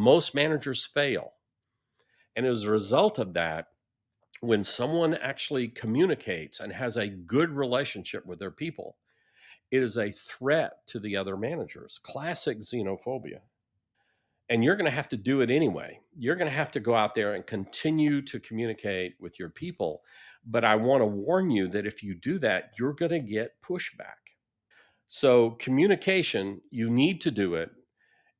Most managers fail. And as a result of that, when someone actually communicates and has a good relationship with their people, it is a threat to the other managers. Classic xenophobia. And you're going to have to do it anyway. You're going to have to go out there and continue to communicate with your people. But I want to warn you that if you do that, you're going to get pushback. So, communication, you need to do it.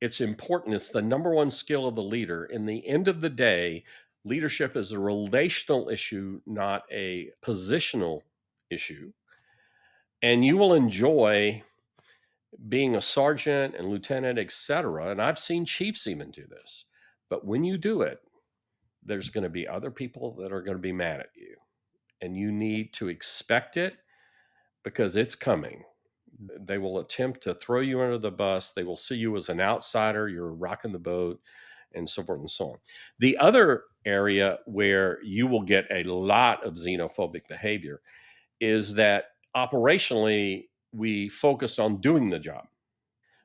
It's important. It's the number one skill of the leader. In the end of the day, leadership is a relational issue, not a positional issue. And you will enjoy being a sergeant and lieutenant, et cetera. And I've seen chiefs even do this. But when you do it, there's going to be other people that are going to be mad at you. And you need to expect it because it's coming. They will attempt to throw you under the bus. They will see you as an outsider. You're rocking the boat, and so forth and so on. The other area where you will get a lot of xenophobic behavior is that operationally, we focused on doing the job.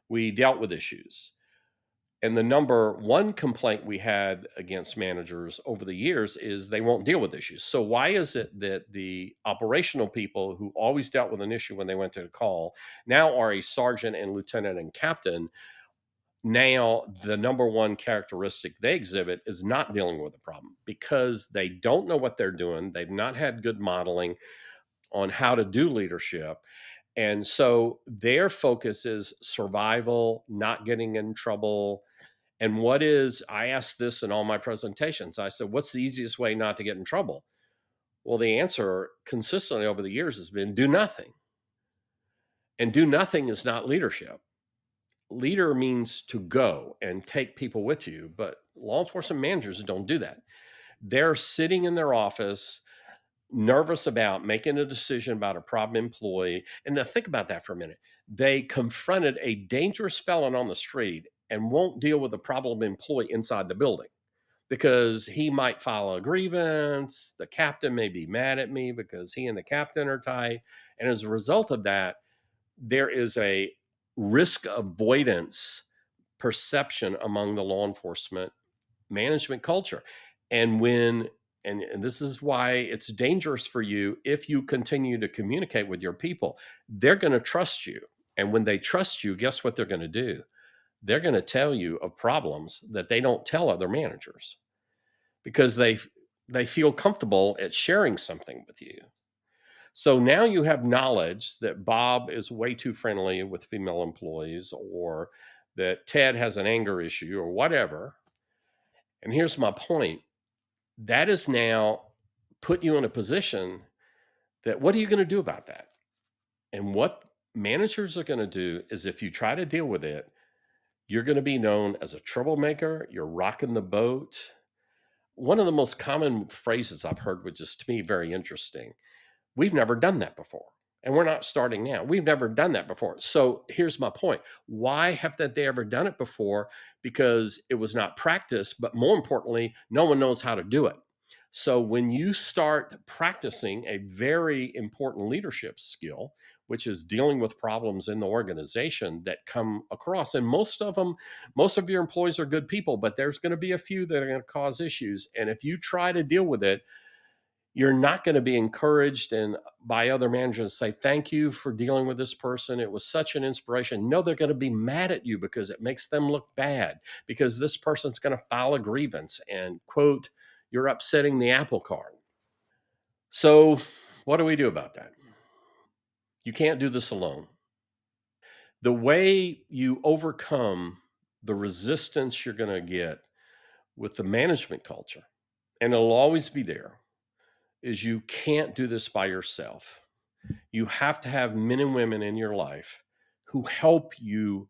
We dealt with issues. And the number one complaint we had against managers over the years is they won't deal with issues. So, why is it that the operational people who always dealt with an issue when they went to a call now are a sergeant and lieutenant and captain? Now, the number one characteristic they exhibit is not dealing with a problem because they don't know what they're doing. They've not had good modeling on how to do leadership. And so their focus is survival, not getting in trouble. And I asked this in all my presentations. I said, what's the easiest way not to get in trouble? Well, the answer consistently over the years has been do nothing. And do nothing is not leadership. Leader means to go and take people with you, but law enforcement managers don't do that. They're sitting in their office nervous about making a decision about a problem employee. And now think about that for a minute. They confronted a dangerous felon on the street and won't deal with a problem employee inside the building because he might file a grievance. The captain may be mad at me because he and the captain are tight. And as a result of that, there is a risk avoidance perception among the law enforcement management culture. And and this is why it's dangerous for you if you continue to communicate with your people. They're going to trust you. And when they trust you, guess what they're going to do? They're going to tell you of problems that they don't tell other managers because they feel comfortable at sharing something with you. So now you have knowledge that Bob is way too friendly with female employees or that Ted has an anger issue or whatever. And here's my point. That is now put you in a position that what are you going to do about that? And what managers are going to do is if you try to deal with it, you're going to be known as a troublemaker. You're rocking the boat. One of the most common phrases I've heard, which is to me very interesting, we've never done that before. And we're not starting now. We've never done that before. So here's my point. Why haven't they ever done it before? Because it was not practiced, but more importantly, no one knows how to do it. So when you start practicing a very important leadership skill, which is dealing with problems in the organization that come across, and most of your employees are good people, but there's going to be a few that are going to cause issues. And if you try to deal with it, you're not going to be encouraged and by other managers say, thank you for dealing with this person. It was such an inspiration. No, they're going to be mad at you because it makes them look bad because this person's going to file a grievance and quote, you're upsetting the apple cart. So what do we do about that? You can't do this alone. The way you overcome the resistance you're going to get with the management culture, and it'll always be there, is you can't do this by yourself. You have to have men and women in your life who help you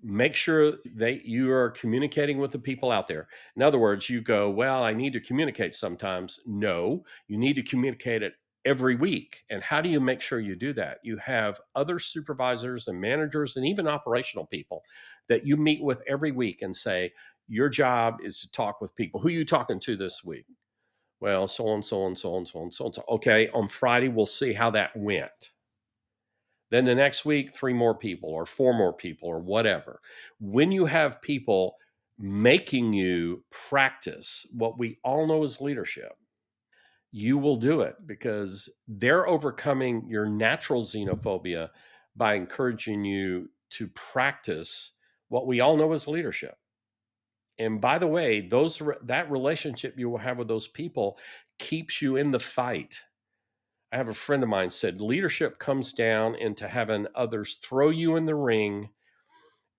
make sure that you are communicating with the people out there. In other words, you go, well, I need to communicate sometimes. No, you need to communicate it every week. And how do you make sure you do that? You have other supervisors and managers and even operational people that you meet with every week and say, your job is to talk with people. Who are you talking to this week? Well, so and so and so and so and so and so. Okay, on Friday, we'll see how that went. Then the next week, 3 more people or 4 more people or whatever. When you have people making you practice what we all know is leadership. You will do it because they're overcoming your natural xenophobia by encouraging you to practice what we all know is leadership. And by the way, that relationship you will have with those people keeps you in the fight. I have a friend of mine said leadership comes down into having others throw you in the ring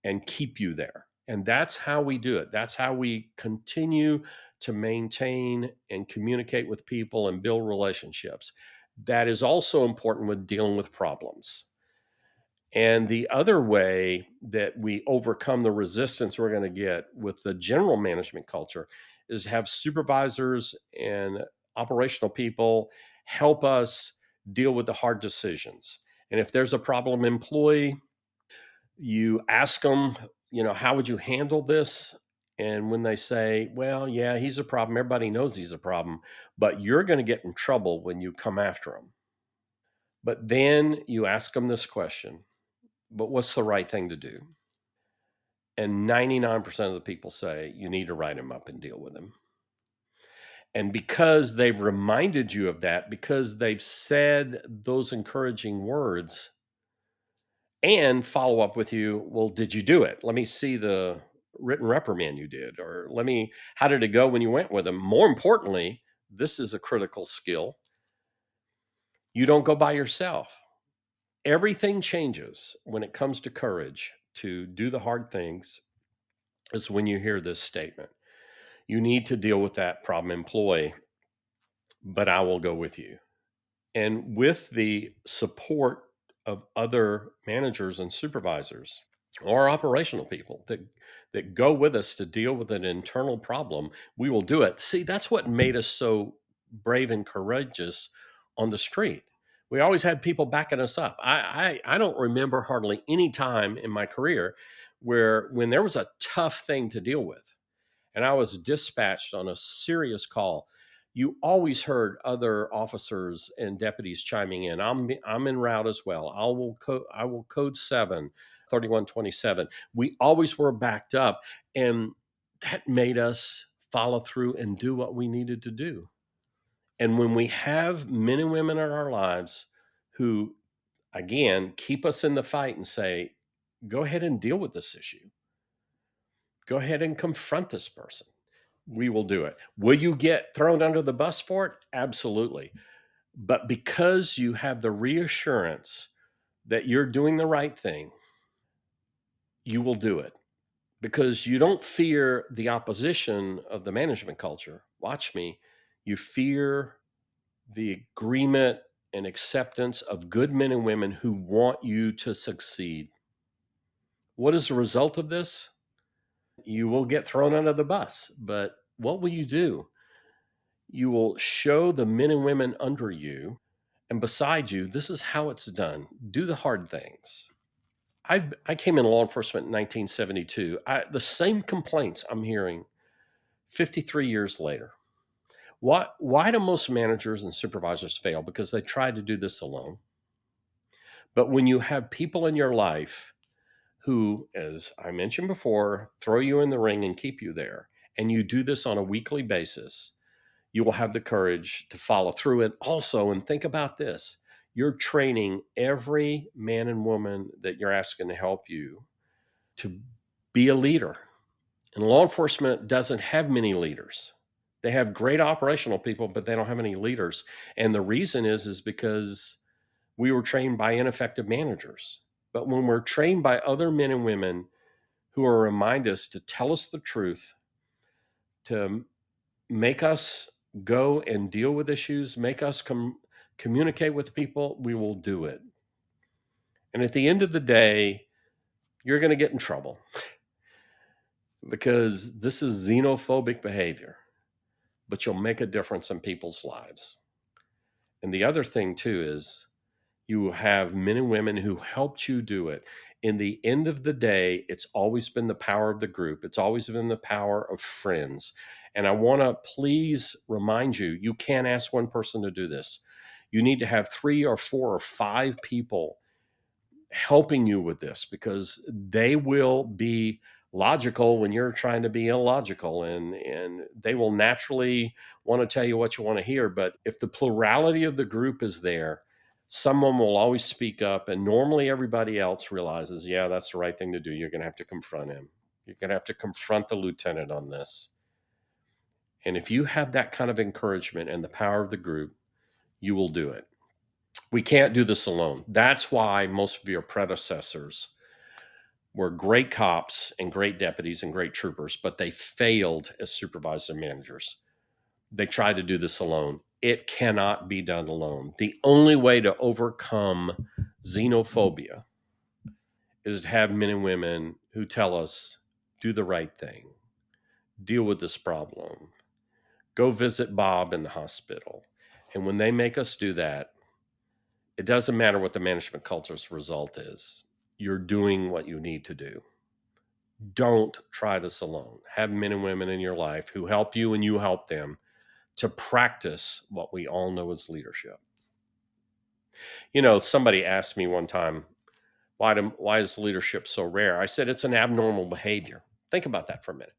and keep you there. And that's how we do it. That's how we continue to maintain and communicate with people and build relationships. That is also important with dealing with problems. And the other way that we overcome the resistance we're going to get with the general management culture is have supervisors and operational people help us deal with the hard decisions. And if there's a problem employee, you ask them, how would you handle this? And when they say, well, yeah, he's a problem, everybody knows he's a problem, but you're going to get in trouble when you come after him. But then you ask them this question, but what's the right thing to do? And 99% of the people say you need to write him up and deal with him. And because they've reminded you of that, because they've said those encouraging words, and follow up with you, well, did you do it? Let me see the written reprimand you did, or how did it go when you went with them? More importantly, this is a critical skill. You don't go by yourself. Everything changes when it comes to courage to do the hard things, is when you hear this statement. You need to deal with that problem employee, but I will go with you. And with the support of other managers and supervisors, or operational people that go with us to deal with an internal problem, we will do it. See, that's what made us so brave and courageous on the street. We always had people backing us up. I don't remember hardly any time in my career where when there was a tough thing to deal with and I was dispatched on a serious call, you always heard other officers and deputies chiming in. I'm en route as well. I will code 7 3127. We always were backed up, and that made us follow through and do what we needed to do. And when we have men and women in our lives who, again, keep us in the fight and say, go ahead and deal with this issue, go ahead and confront this person, we will do it. Will you get thrown under the bus for it? Absolutely. But because you have the reassurance that you're doing the right thing, you will do it because you don't fear the opposition of the management culture. Watch me. You fear the agreement and acceptance of good men and women who want you to succeed. What is the result of this? You will get thrown under the bus, but what will you do? You will show the men and women under you and beside you, this is how it's done. Do the hard things. I came in law enforcement in 1972. The same complaints I'm hearing 53 years later. Why do most managers and supervisors fail? Because they try to do this alone. But when you have people in your life who, as I mentioned before, throw you in the ring and keep you there, and you do this on a weekly basis, you will have the courage to follow through it also. And think about this, you're training every man and woman that you're asking to help you to be a leader. And law enforcement doesn't have many leaders. They have great operational people, but they don't have any leaders. And the reason is because we were trained by ineffective managers. But when we're trained by other men and women who are remind us to tell us the truth, to make us go and deal with issues, make us communicate with people, we will do it. And at the end of the day, you're going to get in trouble because this is xenophobic behavior, but you'll make a difference in people's lives. And the other thing, too, is you have men and women who helped you do it. In the end of the day, it's always been the power of the group, it's always been the power of friends. And I want to please remind you, you can't ask one person to do this. You need to have 3 or 4 or 5 people helping you with this because they will be logical when you're trying to be illogical, and they will naturally want to tell you what you want to hear. But if the plurality of the group is there, someone will always speak up, and normally everybody else realizes, yeah, that's the right thing to do. You're going to have to confront him. You're going to have to confront the lieutenant on this. And if you have that kind of encouragement and the power of the group, you will do it. We can't do this alone. That's why most of your predecessors were great cops and great deputies and great troopers, but they failed as supervisors and managers. They tried to do this alone. It cannot be done alone. The only way to overcome xenophobia is to have men and women who tell us, do the right thing, deal with this problem, go visit Bob in the hospital. And when they make us do that, it doesn't matter what the management culture's result is. You're doing what you need to do. Don't try this alone. Have men and women in your life who help you and you help them to practice what we all know as leadership. Somebody asked me one time, why is leadership so rare? I said, it's an abnormal behavior. Think about that for a minute.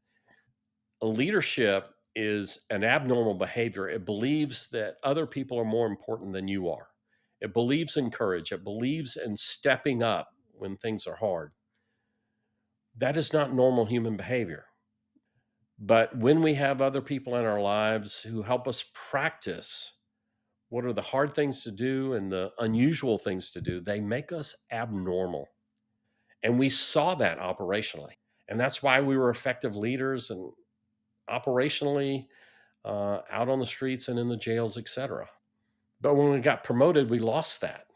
A leadership is an abnormal behavior. It believes that other people are more important than you are. It believes in courage. It believes in stepping up when things are hard. That is not normal human behavior. But when we have other people in our lives who help us practice what are the hard things to do and the unusual things to do, they make us abnormal. And we saw that operationally. And that's why we were effective leaders and operationally out on the streets and in the jails, etc. But when we got promoted, we lost that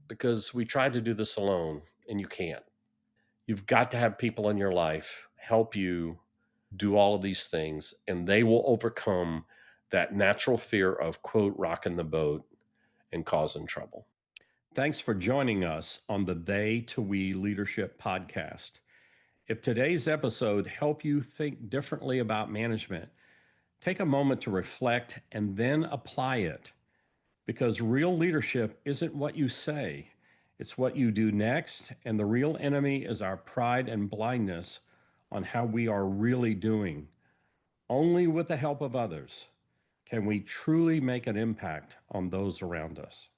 because we tried to do this alone, and you can't. You've got to have people in your life help you do all of these things, and they will overcome that natural fear of, quote, rocking the boat and causing trouble. Thanks for joining us on the They to We Leadership podcast. If today's episode helped you think differently about management, take a moment to reflect and then apply it, because real leadership isn't what you say, it's what you do next, and the real enemy is our pride and blindness on how we are really doing. Only with the help of others can we truly make an impact on those around us.